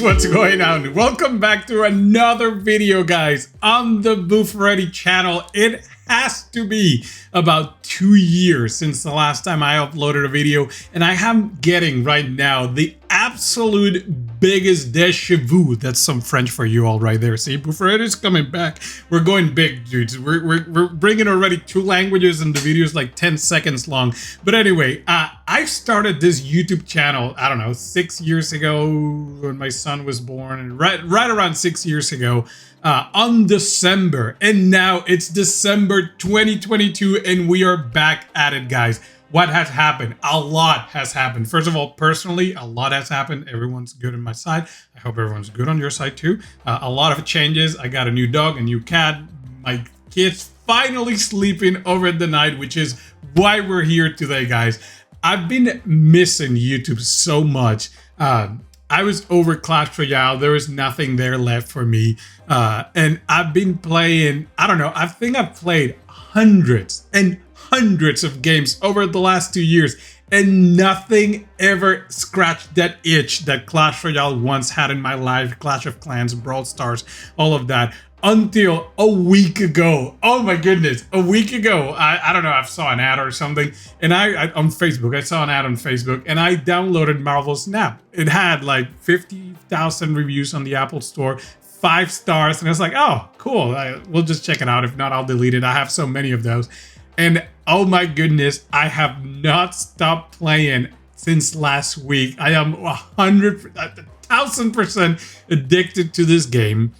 is what's going on. Welcome back to another video, guys, on the Bufarete channel. It has to be about 2 years since the last time I uploaded a video, and I am getting right now the absolute biggest déjà vu. That's some French for you all right there. See, Bufarete is coming back. We're going big, dudes. We're bringing already 2 languages, and the video is like 10 seconds long. But anyway, I started this YouTube channel, I don't know, 6 years ago when my son was born, and right around 6 years ago, on December, and now it's December 2022 and we are back at it, guys. What has happened? A lot has happened. First of all, personally, a lot has happened. Everyone's good on my side. I hope everyone's good on your side too. A lot of changes. I got a new dog, a new cat. My kids finally sleeping over the night, which is why we're here today, guys. I've been missing YouTube so much. I was over Clash Royale. There was nothing there left for me. And I've been playing, I don't know, I think I've played hundreds and hundreds of games over the last 2 years, and nothing ever scratched that itch that Clash Royale once had in my life. Clash of Clans, Brawl Stars, all of that. Until a week ago. Oh my goodness, a week ago. I don't know, I saw an ad or something, and I on Facebook, I saw an ad on Facebook, and I downloaded Marvel Snap. It had like 50,000 reviews on the Apple Store, 5 stars, and I was like, oh, cool. We'll just check it out. If not, I'll delete it. I have so many of those. And oh my goodness, I have not stopped playing since last week. I am 1,000% addicted to this game.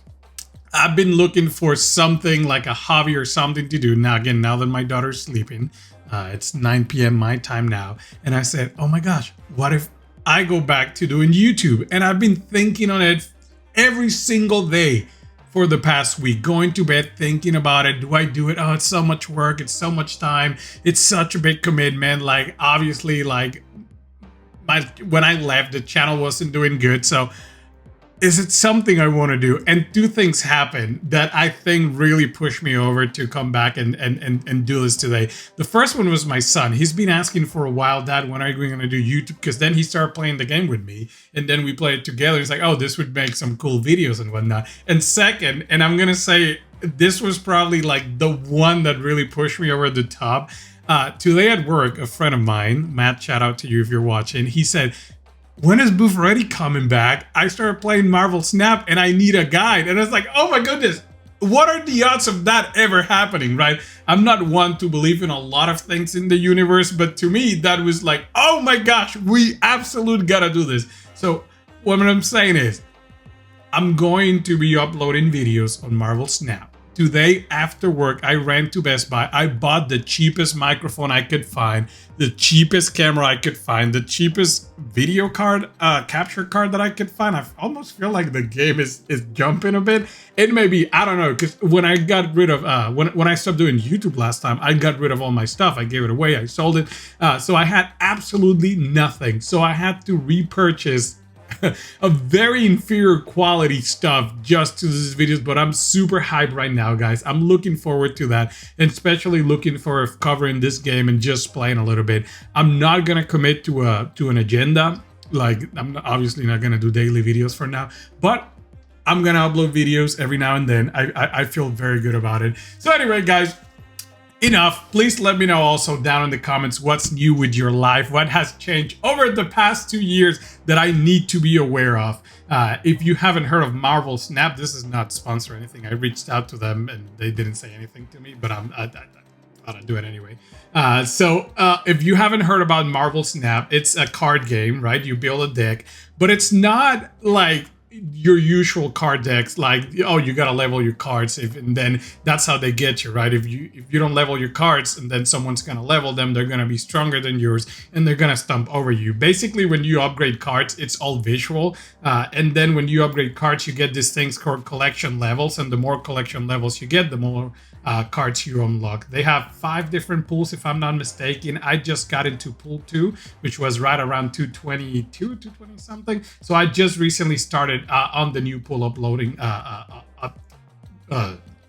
I've been looking for something like a hobby or something to do. Now, again, now that my daughter's sleeping, it's 9 p.m. my time now. And I said, oh my gosh, what if I go back to doing YouTube? And I've been thinking on it every single day for the past week, going to bed thinking about it. Do I do it? Oh, it's so much work. It's so much time. It's such a big commitment. Like, obviously, like, when I left, the channel wasn't doing good. So is it something I want to do? And 2 things happened that I think really pushed me over to come back and do this today. The first one was my son. He's been asking for a while, Dad, when are we going to do YouTube? Because then he started playing the game with me, and then we played together. He's like, oh, this would make some cool videos and whatnot. And second, and I'm going to say this was probably like the one that really pushed me over the top. Today at work, a friend of mine, Matt, shout out to you if you're watching, he said, when is Bufarete coming back? I started playing Marvel Snap and I need a guide. And I was like, oh my goodness, what are the odds of that ever happening, right? I'm not one to believe in a lot of things in the universe, but to me, that was like, oh my gosh, we absolutely gotta do this. So what I'm saying is, I'm going to be uploading videos on Marvel Snap. Today, after work, I ran to Best Buy. I bought the cheapest microphone I could find, the cheapest camera I could find, the cheapest video card, capture card that I could find. I almost feel like the game is jumping a bit. It may be, I don't know, because when I got rid of, when I stopped doing YouTube last time, I got rid of all my stuff. I gave it away, I sold it. So I had absolutely nothing. So I had to repurchase a very inferior quality stuff just to these videos, but I'm super hyped right now, guys. I'm looking forward to that, and especially looking for covering this game and just playing a little bit. I'm not gonna commit to an agenda. Like, I'm obviously not gonna do daily videos for now, but I'm gonna upload videos every now and then. I feel very good about it. So anyway, guys, enough. Please let me know also down in the comments what's new with your life, what has changed over the past 2 years that I need to be aware of. If you haven't heard of Marvel Snap, this is not sponsored or anything. I reached out to them and they didn't say anything to me, but I thought I'd do it anyway. So if you haven't heard about Marvel Snap, it's a card game, right? You build a deck, but it's not like your usual card decks, like, oh, you gotta level your cards, and then that's how they get you, right? If you don't level your cards, and then someone's gonna level them, they're gonna be stronger than yours, and they're gonna stomp over you. Basically, when you upgrade cards, it's all visual, and then when you upgrade cards, you get these things called collection levels, and the more collection levels you get, the more cards you unlock. They have 5 different pools, if I'm not mistaken. I just got into pool 2, which was right around 220 something. So I just recently started on the new pool uploading,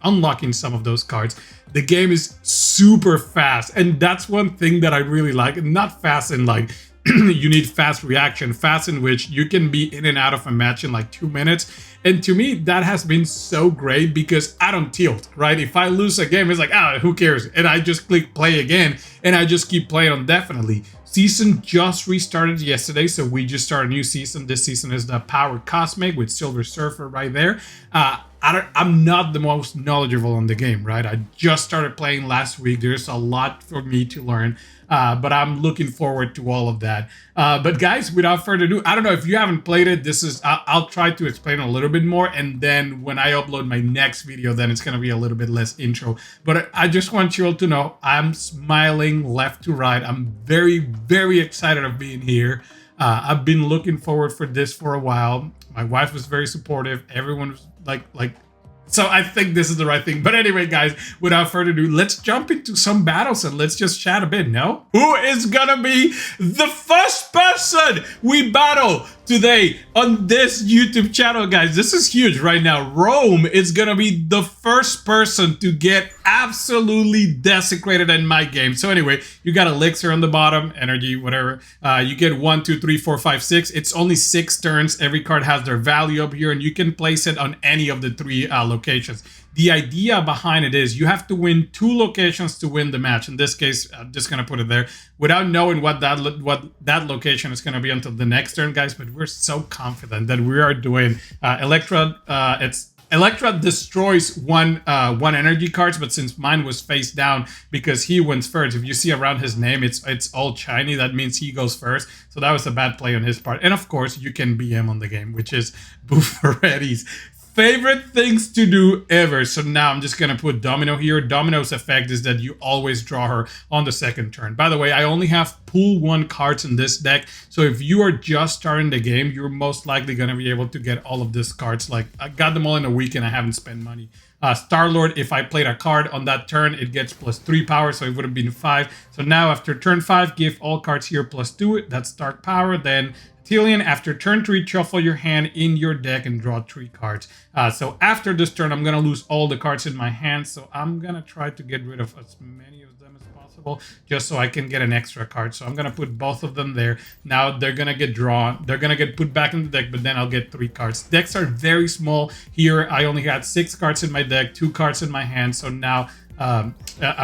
unlocking some of those cards. the game is super fast, and that's one thing that I really like. Not fast in like you need fast reaction, fast in which you can be in and out of a match in like 2 minutes. And to me, that has been so great because I don't tilt, right? If I lose a game, it's like, who cares? And I just click play again, and I just keep playing on definitely. Season just restarted yesterday, so we just started a new season. This season is the Power Cosmic with Silver Surfer right there. I'm not the most knowledgeable on the game, right? I just started playing last week. There's a lot for me to learn, but I'm looking forward to all of that. But guys, without further ado, I don't know if you haven't played it. I'll try to explain a little bit more, and then when I upload my next video, then it's going to be a little bit less intro. But I just want you all to know I'm smiling left to right. I'm very, very excited of being here. I've been looking forward for this for a while. My wife was very supportive. Everyone was like, so I think this is the right thing. But anyway, guys, without further ado, let's jump into some battles and let's just chat a bit, no? Who is gonna be the first person we battle today on this YouTube channel, guys? This is huge right now. Rome is gonna be the first person to get absolutely desecrated in my game. So anyway, you got elixir on the bottom, energy, whatever. You get 1, 2, 3, 4, 5, 6. It's only 6 turns. Every card has their value up here, and you can place it on any of the 3 locations. The idea behind it is you have to win 2 locations to win the match. In this case, I'm just gonna put it there without knowing what that location is gonna be until the next turn, guys. But we're so confident that we are doing Electra. Electra destroys one energy cards, but since mine was face down because he wins first, if you see around his name, it's all shiny. That means he goes first. So that was a bad play on his part. And of course, you can BM on the game, which is Bufarete's favorite things to do ever. So now I'm just gonna put Domino here. Domino's effect is that you always draw her on the second turn. By the way, I only have pool 1 cards in this deck, so if you are just starting the game, you're most likely gonna be able to get all of these cards. Like, I got them all in a week and I haven't spent money. Star-Lord, if I played a card on that turn, it gets +3 power, so it would have been 5. So now after turn 5, give all cards here +2. That's Dark Power. Then Telian, after turn 3, shuffle your hand in your deck and draw 3 cards. So after this turn, I'm going to lose all the cards in my hand. So I'm going to try to get rid of as many of them as possible just so I can get an extra card. So I'm going to put both of them there. Now they're going to get drawn. They're going to get put back in the deck, but then I'll get 3 cards. Decks are very small. Here, I only had 6 cards in my deck, 2 cards in my hand. So now I'm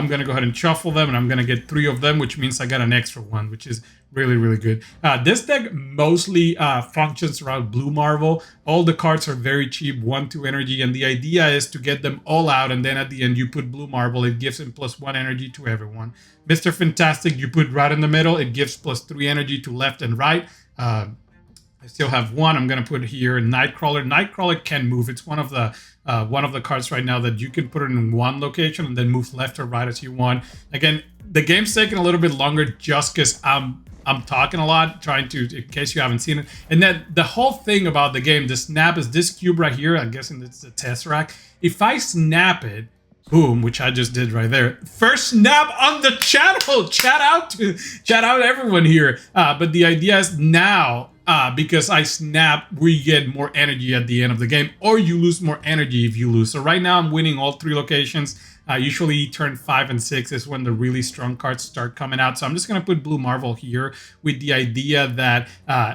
going to go ahead and shuffle them, and I'm going to get 3 of them, which means I got an extra 1, which is really, really good. This deck mostly functions around Blue Marvel. All the cards are very cheap, 1, 2 energy, and the idea is to get them all out, and then at the end you put Blue Marvel. It gives him +1 energy to everyone. Mr. Fantastic, you put right in the middle. It gives +3 energy to left and right. I still have 1. I'm going to put here Nightcrawler. Nightcrawler can move. It's one of the cards right now that you can put it in 1 location and then move left or right as you want. Again, the game's taking a little bit longer just because I'm talking a lot, trying to, in case you haven't seen it. And then the whole thing about the game, the snap is this cube right here. I'm guessing it's the Tesseract. If I snap it, boom, which I just did right there. First snap on the channel. Shout out everyone here. But the idea is now, because I snap, we get more energy at the end of the game, or you lose more energy if you lose. So right now I'm winning all 3 locations. Usually turn 5 and 6 is when the really strong cards start coming out. So I'm just going to put Blue Marvel here with the idea that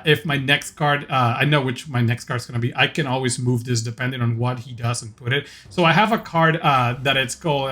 if my next card, I know which my next card is going to be, I can always move this depending on what he does and put it. So I have a card that it's called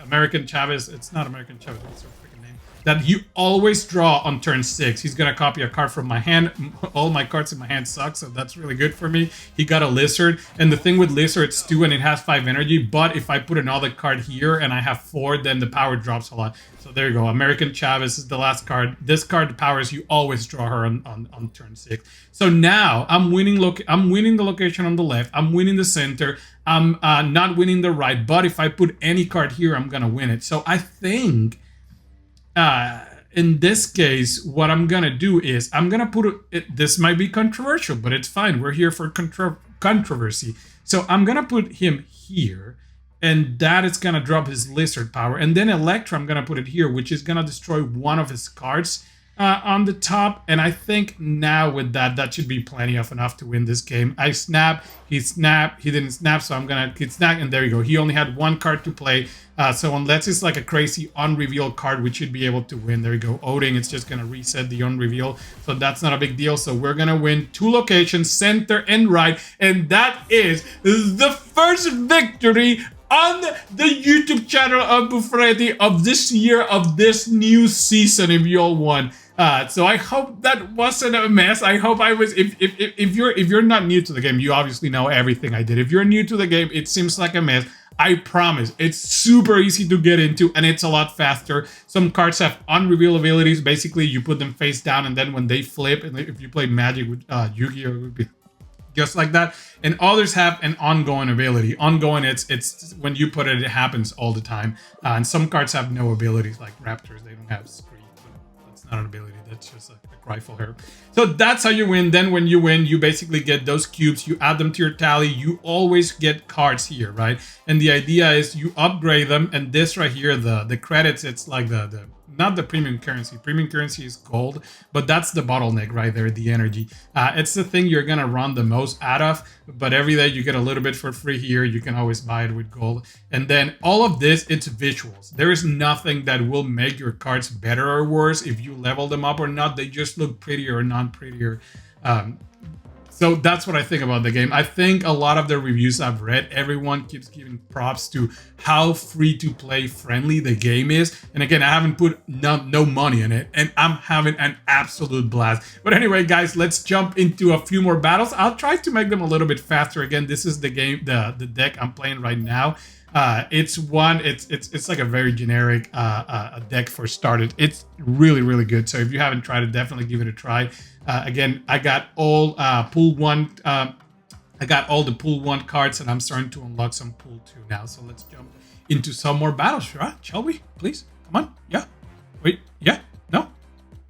American Chavez. It's not American Chavez. What's her freaking name? That you always draw on turn 6. He's going to copy a card from my hand. All my cards in my hand suck, so that's really good for me. He got a Lizard, and the thing with Lizard, it's 2 and it has 5 energy, but if I put another card here and I have 4, then the power drops a lot. So there you go. American Chavez is the last card. This card powers you always draw her on turn 6. So now I'm winning the location on the left. I'm winning the center. I'm not winning the right, but if I put any card here, I'm going to win it. So I think in this case, what I'm gonna do is I'm gonna put it. This might be controversial, but it's fine. We're here for controversy. So I'm gonna put him here, and that is gonna drop his Lizard power. And then Electra, I'm gonna put it here, which is gonna destroy one of his cards. on the top, and I think now with that should be plenty of enough to win this game. I snap, he didn't snap, so I'm gonna hit snap, and there you go. He only had one card to play, so unless it's like a crazy unreveal card, we should be able to win. There you go. Oding, it's just gonna reset the unreveal, so that's not a big deal. So we're gonna win 2 locations, center and right, and that is the first victory on the YouTube channel of Bufarete of this year, of this new season, if you all want. So I hope that wasn't a mess. I hope I was. If you're not new to the game, you obviously know everything I did. If you're new to the game, it seems like a mess. I promise, it's super easy to get into, and it's a lot faster. Some cards have unreveal abilities. Basically, you put them face down, and then when they flip, and if you play Magic with Yu-Gi-Oh, it would be just like that. And others have an ongoing ability. Ongoing, it's when you put it, it happens all the time. And some cards have no abilities, like Raptors. They don't have screen. That's not an ability. That's just like a rifle here. So that's how you win. Then when you win, you basically get those cubes. You add them to your tally. You always get cards here, right? And the idea is you upgrade them. And this right here, the credits, it's like the not the premium currency. Premium currency is gold, but that's the bottleneck right there, the energy. It's the thing you're gonna run the most out of, but every day you get a little bit for free here. You can always buy it with gold. And then all of this, it's visuals. There is nothing that will make your cards better or worse if you level them up or not. They just look prettier or not prettier. So that's what I think about the game. I think a lot of the reviews I've read, everyone keeps giving props to how free-to-play friendly the game is. And again, I haven't put no money in it, and I'm having an absolute blast. But anyway, guys, let's jump into a few more battles. I'll try to make them a little bit faster. Again, this is the game, the deck I'm playing right now. It's like a very generic deck for starters. It's really good. So if you haven't tried it, definitely give it a try. Again, I got all pool 1. I got all the pool 1 cards, and I'm starting to unlock some pool 2 now. So let's jump into some more battles, right? Shall we? Please, come on. Yeah. Wait. Yeah. No.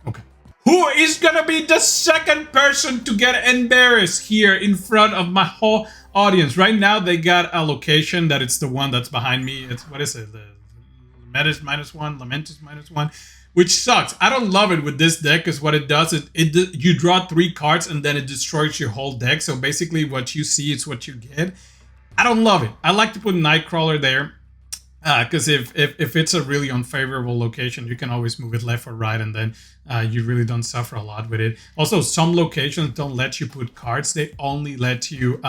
Okay. Who is gonna be the second person to get embarrassed here in front of my whole audience? Right now, they got a location that it's the one that's behind me. It's, what is it? The Metis -1, Lamentus -1, which sucks. I don't love it with this deck, because what it does is you draw 3 cards and then it destroys your whole deck. So basically what you see is what you get. I don't love it. I like to put Nightcrawler there, because if it's a really unfavorable location, you can always move it left or right, and then you really don't suffer a lot with it. Also, some locations don't let you put cards. They only let you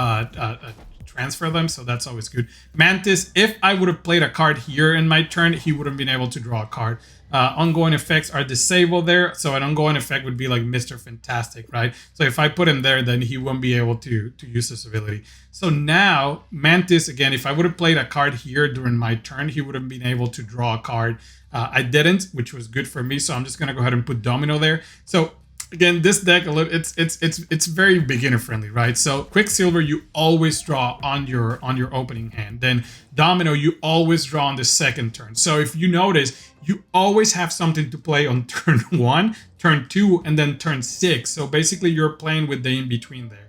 transfer them, so that's always good. Mantis, if I would have played a card here in my turn, he would have been able to draw a card. Ongoing effects are disabled there, so an ongoing effect would be like Mr. Fantastic, right? So if I put him there, then he won't be able to use this ability. So now, Mantis, again, if I would have played a card here during my turn, he would have been able to draw a card. I didn't, which was good for me, so I'm just gonna go ahead and put Domino there. So again, this deck, it's very beginner friendly, right? So Quicksilver, you always draw on your opening hand. Then Domino, you always draw on the second turn. So if you notice, you always have something to play on turn 1, turn 2, and then turn 6. So basically, you're playing with the in between there.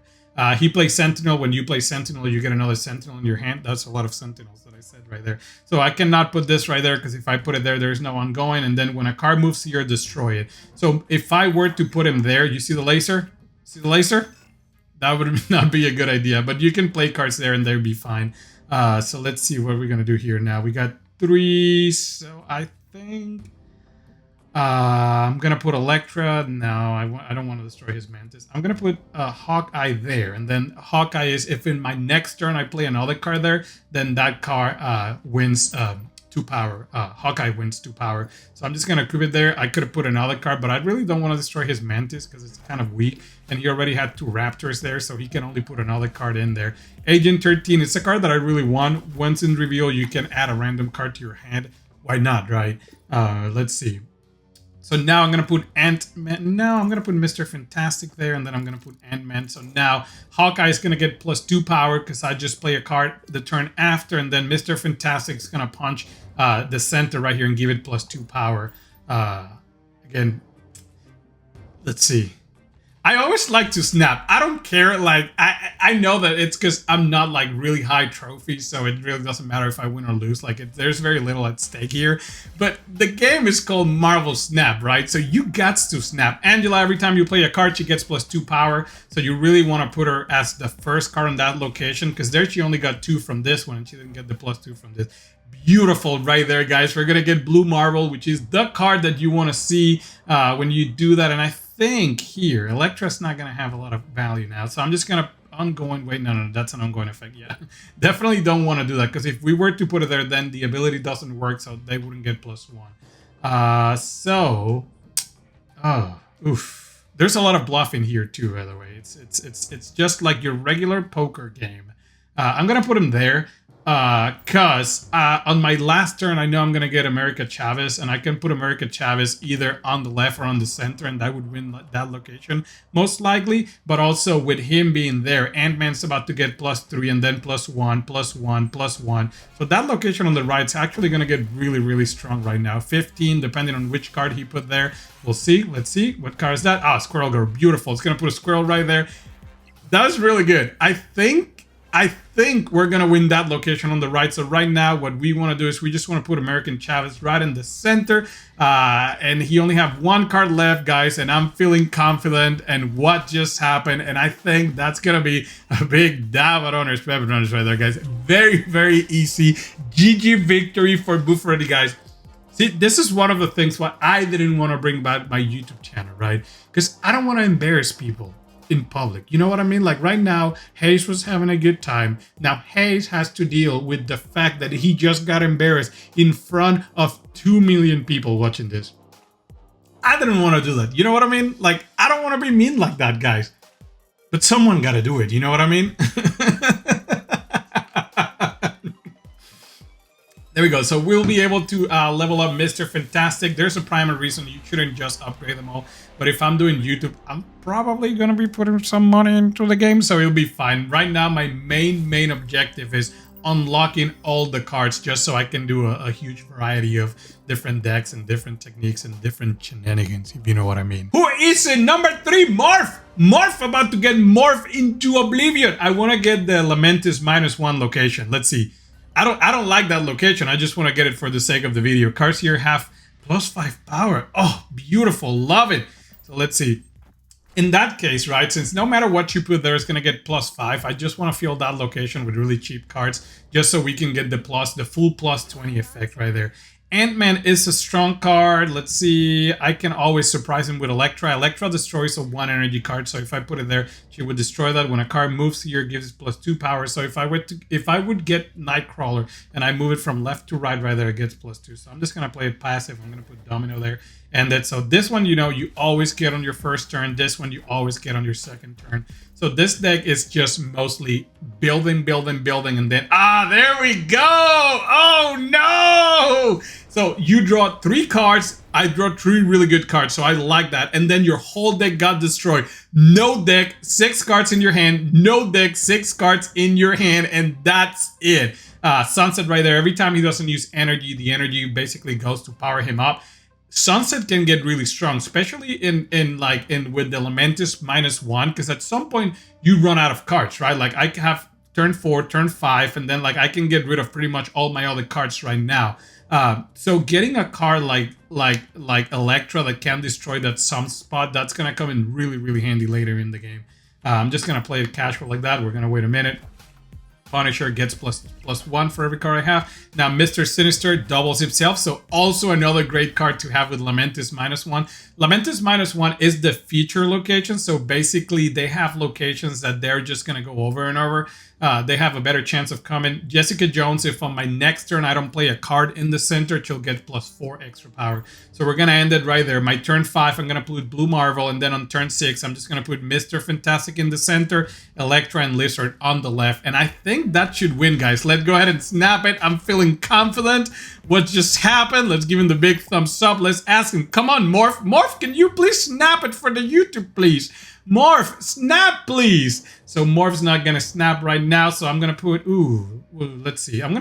He plays Sentinel. When you play Sentinel, you get another Sentinel in your hand. That's a lot of Sentinels that I said right there. So I cannot put this right there, because if I put it there, there's no ongoing. And then when a card moves here, destroy it. So if I were to put him there, you see the laser? See the laser? That would not be a good idea. But you can play cards there, and they'd be fine. So let's see what we're going to do here now. We got 3. So I think I'm gonna put Elektra. No, I don't want to destroy his Mantis. I'm gonna put Hawkeye there, and then Hawkeye is, if in my next turn I play another card there, then that card wins 2 power. Hawkeye wins 2 power. So I'm just gonna keep it there. I could have put another card, but I really don't want to destroy his Mantis because it's kind of weak, and he already had 2 Raptors there, so he can only put another card in there. Agent 13, it's a card that I really want. Once in reveal, you can add a random card to your hand. Why not, right? Let's see. So now I'm going to put Ant-Man. No, I'm going to put Mr. Fantastic there, and then I'm going to put Ant-Man. So now Hawkeye is going to get +2 power because I just play a card the turn after, and then Mr. Fantastic is going to punch the center right here and give it +2 power. Again, let's see. I always like to snap. I don't care. Like I know that it's because I'm not like really high trophies, so it really doesn't matter if I win or lose. Like there's very little at stake here. But the game is called Marvel Snap, right? So you got to snap. Angela, every time you play a card, she gets +2 power. So you really want to put her as the first card on that location, because there she only got 2 from this one, and she didn't get the +2 from this. Beautiful right there, guys. We're gonna get Blue Marvel, which is the card that you want to see when you do that. And I think here Elektra's not gonna have a lot of value now, so I'm just gonna ongoing. Wait, no, that's an ongoing effect. Yeah, definitely don't want to do that, because if we were to put it there, then the ability doesn't work, so they wouldn't get +1. Oof. There's a lot of bluffing here too, by the way. It's just like your regular poker game. I'm gonna put him there. Cause on my last turn, I know I'm gonna get America Chavez, and I can put America Chavez either on the left or on the center, and that would win that location most likely. But also with him being there, Ant-Man's about to get +3 and then +1, +1, +1. So that location on the right is actually gonna get really, really strong right now. 15, depending on which card he put there. We'll see. Let's see. What card is that? Ah, Squirrel Girl. Beautiful. It's gonna put a squirrel right there. That was really good. I think we're gonna win that location on the right. So right now, what we want to do is we just want to put American Chavez right in the center, and he only have 1 card left, guys. And I'm feeling confident. And what just happened? And I think that's gonna be a big dab at owners, right there, guys. Very, very easy. GG victory for Bufarete, guys. See, this is one of the things why I didn't want to bring back my YouTube channel, right? Because I don't want to embarrass people in public. You know what I mean? Like right now, Hayes was having a good time. Now Hayes has to deal with the fact that he just got embarrassed in front of 2 million people watching this. I didn't want to do that. You know what I mean? Like, I don't want to be mean like that, guys. But someone got to do it. You know what I mean? There we go. So we'll be able to level up Mr. Fantastic. There's a primary reason you shouldn't just upgrade them all. But if I'm doing YouTube, I'm probably going to be putting some money into the game, so it'll be fine. Right now, my main objective is unlocking all the cards, just so I can do a huge variety of different decks and different techniques and different shenanigans, if you know what I mean. Who is in number 3? Morph! Morph about to get Morph into Oblivion. I want to get the Lamentis -1 location. Let's see. I don't like that location. I just want to get it for the sake of the video. Cards here have +5 power. Oh, beautiful. Love it. So let's see. In that case, right, since no matter what you put there, it's going to get +5. I just want to fill that location with really cheap cards, just so we can get the full +20 effect right there. Ant-Man is a strong card. Let's see. I can always surprise him with Elektra. Elektra destroys a 1 energy card, so if I put it there, she would destroy that. When a card moves here, it gives it +2 power. So if I would get Nightcrawler and I move it from left to right there, it gets +2. So I'm just gonna play it passive. I'm gonna put Domino there. And so this one, you know, you always get on your first turn. This one, you always get on your second turn. So this deck is just mostly building, and then, there we go! Oh, no! So you draw 3 cards. I draw 3 really good cards, so I like that. And then your whole deck got destroyed. No deck, 6 cards in your hand. No deck, 6 cards in your hand, and that's it. Sunset right there. Every time he doesn't use energy, the energy basically goes to power him up. Sunset can get really strong, especially in with the Lamentis -1, because at some point you run out of cards, right? Like I have turn 4, turn 5, and then like I can get rid of pretty much all my other cards right now. So getting a card like Elektra that can destroy that spot, that's gonna come in really, really handy later in the game. I'm just gonna play it casual like that. We're gonna wait a minute. Punisher gets +1 for every card I have. Now, Mr. Sinister doubles himself, so also another great card to have with Lamentis -1. Lamentis -1 is the feature location, so basically they have locations that they're just going to go over and over. They have a better chance of coming. Jessica Jones, if on my next turn I don't play a card in the center, she'll get +4 extra power. So we're going to end it right there. My turn 5, I'm going to put Blue Marvel, and then on turn 6, I'm just going to put Mr. Fantastic in the center, Elektra and Lizard on the left. And I think that should win, guys. Let's go ahead and snap it. I'm feeling confident. What just happened? Let's give him the big thumbs up. Let's ask him. Come on, Morph. Morph, can you please snap it for the YouTube, please? Morph, snap, please. So Morph's not gonna snap right now, so I'm gonna put, well, let's see. I'm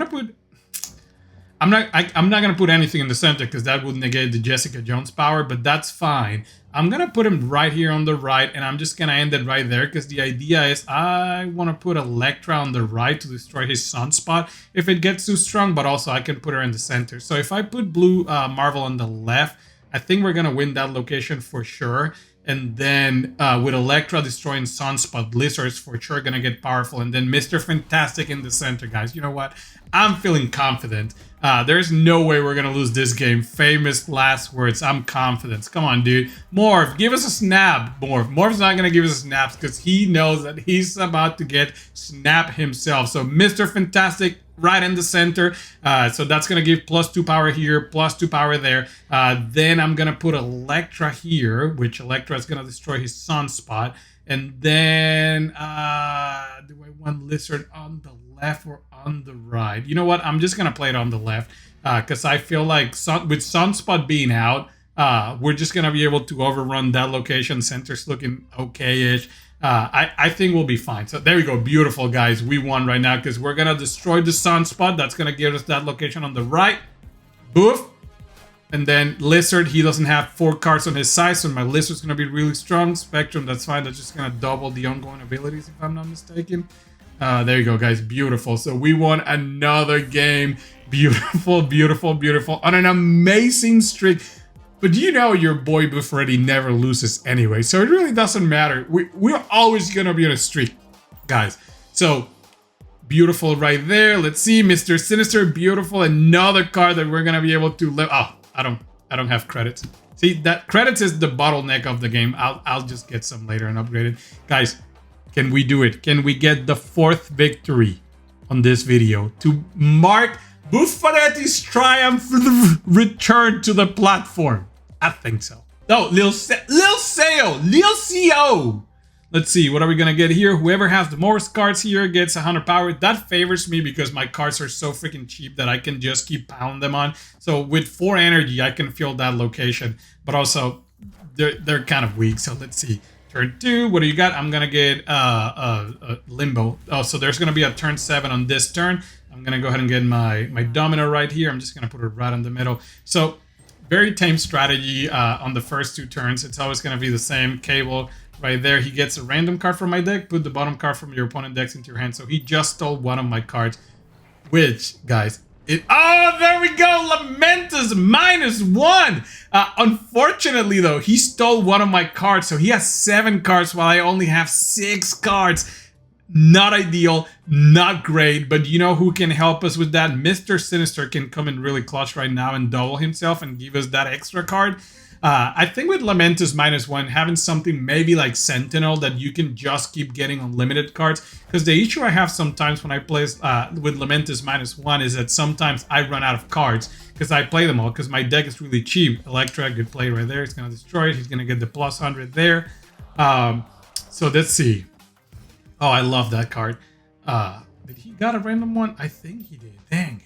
I'm not gonna put anything in the center because that would negate the Jessica Jones power, but that's fine. I'm gonna put him right here on the right, and I'm just gonna end it right there because the idea is I want to put Elektra on the right to destroy his sunspot if it gets too strong, but also I can put her in the center. So if I put blue Marvel on the left, I think we're gonna win that location for sure. And then with Elektra destroying Sunspot, Blizzard's for sure gonna get powerful. And then Mr. Fantastic in the center, guys. You know what? I'm feeling confident. There's no way we're gonna lose this game. Famous last words. I'm confident. Come on, dude. Morph, give us a snap. Morph's not gonna give us snaps because he knows that he's about to get snap himself. So Mr. Fantastic right in the center. So that's going to give +2 power here, +2 power there. Then I'm going to put Elektra here, which Elektra is going to destroy his sunspot. And then do I want Lizard on the left or on the right? You know what? I'm just going to play it on the left because I feel like with sunspot being out, we're just going to be able to overrun that location. Center's looking okay-ish. I think we'll be fine. So there we go. Beautiful, guys. We won right now because we're going to destroy the sunspot. That's going to give us that location on the right. Boof. And then Lizard, he doesn't have 4 cards on his side, so my Lizard's going to be really strong. Spectrum, that's fine. That's just going to double the ongoing abilities, if I'm not mistaken. There you go, guys. Beautiful. So we won another game. Beautiful, beautiful, beautiful. On an amazing streak. But you know your boy Bufarete never loses anyway, so it really doesn't matter. We're always going to be on a streak, guys. So, beautiful right there. Let's see, Mr. Sinister, beautiful. Another card that we're going to be able to live. Oh, I don't have credits. See, that credits is the bottleneck of the game. I'll just get some later and upgrade it. Guys, can we do it? Can we get the 4th victory on this video to mark Bufarete's triumph return to the platform? I think so. Oh, Lil CO. Let's see, what are we gonna get here? Whoever has the most cards here gets 100 power. That favors me because my cards are so freaking cheap that I can just keep pounding them on. So with 4 energy, I can fill that location. But also, they're kind of weak. So let's see. Turn 2, what do you got? I'm gonna get Limbo. Oh, so there's gonna be a turn 7 on this turn. I'm gonna go ahead and get my Domino right here. I'm just gonna put it right in the middle. So very tame strategy on the first 2 turns. It's always gonna be the same. Cable right there. He gets a random card from my deck. Put the bottom card from your opponent's deck into your hand. So he just stole one of my cards, which, guys, oh, there we go. Lamentus -1. Unfortunately, though, he stole one of my cards. So he has 7 cards while I only have 6 cards. Not ideal, not great, but you know who can help us with that? Mr. Sinister can come in really clutch right now and double himself and give us that extra card. I think with Lamentus -1, having something maybe like Sentinel that you can just keep getting unlimited cards, because the issue I have sometimes when I play with Lamentus -1 is that sometimes I run out of cards because I play them all because my deck is really cheap. Elektra, good play right there. He's going to destroy it. He's going to get the +100 there. So let's see. Oh, I love that card. Did he got a random one? I think he did. Dang.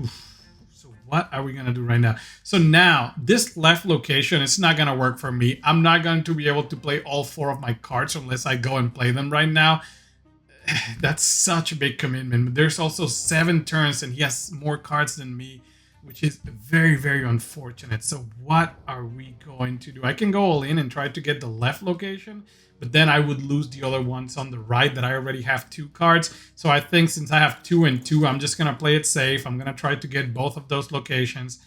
Oof. So what are we going to do right now? So now, this left location, it's not going to work for me. I'm not going to be able to play all 4 of my cards unless I go and play them right now. That's such a big commitment. There's also 7 turns and he has more cards than me, which is very, very unfortunate. So what are we going to do? I can go all in and try to get the left location, but then I would lose the other ones on the right that I already have 2 cards. So I think since I have 2 and 2, I'm just going to play it safe. I'm going to try to get both of those locations.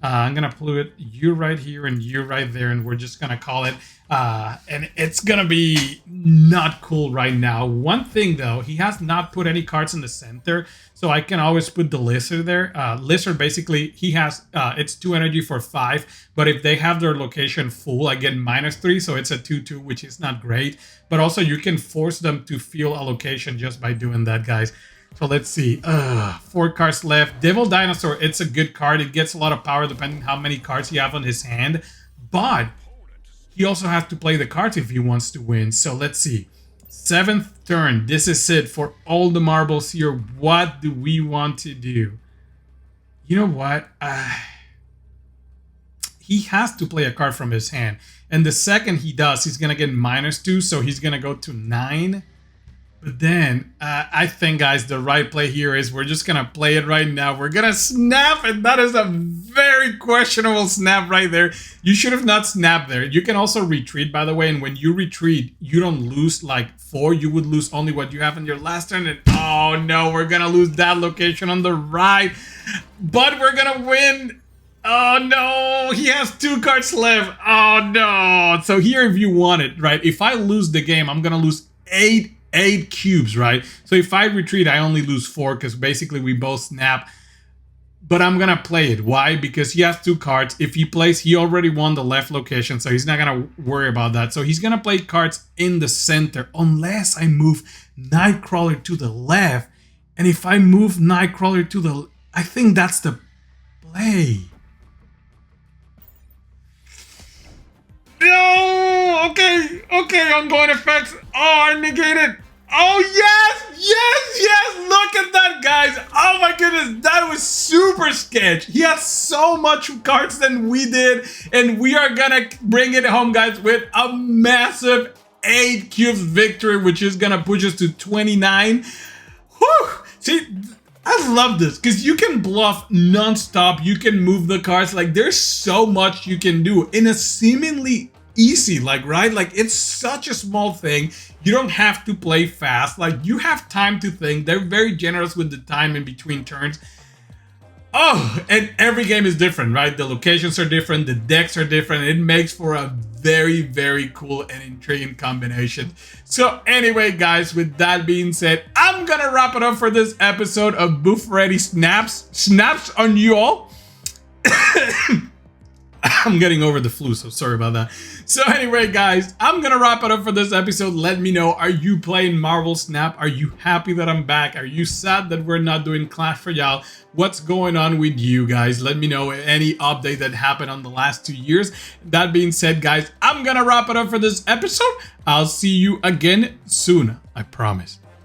I'm going to put you right here and you right there, and we're just going to call it. And it's going to be not cool right now. One thing, though, he has not put any cards in the center, so I can always put the Lizard there. Lizard, basically, he has, it's 2 energy for 5, but if they have their location full, I get -3, so it's a 2/2, which is not great. But also, you can force them to fill a location just by doing that, guys. So let's see. 4 cards left. Devil Dinosaur, it's a good card. It gets a lot of power depending how many cards you have on his hand. But he also has to play the cards if he wants to win. So let's see. 7th turn. This is it for all the marbles here. What do we want to do? You know what? He has to play a card from his hand. And the second he does, he's going to get -2. So he's going to go to 9. But then I think, guys, the right play here is we're just gonna play it right now. We're gonna snap, and that is a very questionable snap right there. You should have not snapped there. You can also retreat, by the way, and when you retreat, you don't lose like 4. You would lose only what you have in your last turn. And oh no, we're gonna lose that location on the right, but we're gonna win. Oh no, he has 2 cards left. Oh no. So here, if you want it, right, if I lose the game, I'm gonna lose 8 cubes, right? So if I retreat, I only lose 4 because basically we both snap. But I'm gonna play it. Why? Because he has 2 cards. If he plays, he already won the left location, so he's not gonna worry about that. So he's gonna play cards in the center unless I move Nightcrawler to the left. And if I move Nightcrawler to the, I think that's the play. No! Okay, ongoing effects. Oh, I negated. Oh, yes! Look at that, guys. Oh my goodness, that was super sketch. He has so much cards than we did, and we are gonna bring it home, guys, with a massive 8 cubes victory, which is gonna push us to 29. Whew! See, I love this because you can bluff non-stop. You can move the cards. Like, there's so much you can do in a seemingly easy, like, right? Like, it's such a small thing. You don't have to play fast. Like, you have time to think. They're very generous with the time in between turns. Oh, and every game is different, right? The locations are different. The decks are different. It makes for a very, very cool and intriguing combination. So anyway, guys, with that being said, I'm gonna wrap it up for this episode of Bufarete Snaps. Snaps on you all. I'm getting over the flu, so sorry about that. So anyway, guys, I'm gonna wrap it up for this episode. Let me know, are you playing Marvel Snap? Are you happy that I'm back? Are you sad that we're not doing Clash Royale? What's going on with you guys? Let me know any update that happened on the last 2 years. That being said, guys, I'm gonna wrap it up for this episode. I'll see you again soon, I promise.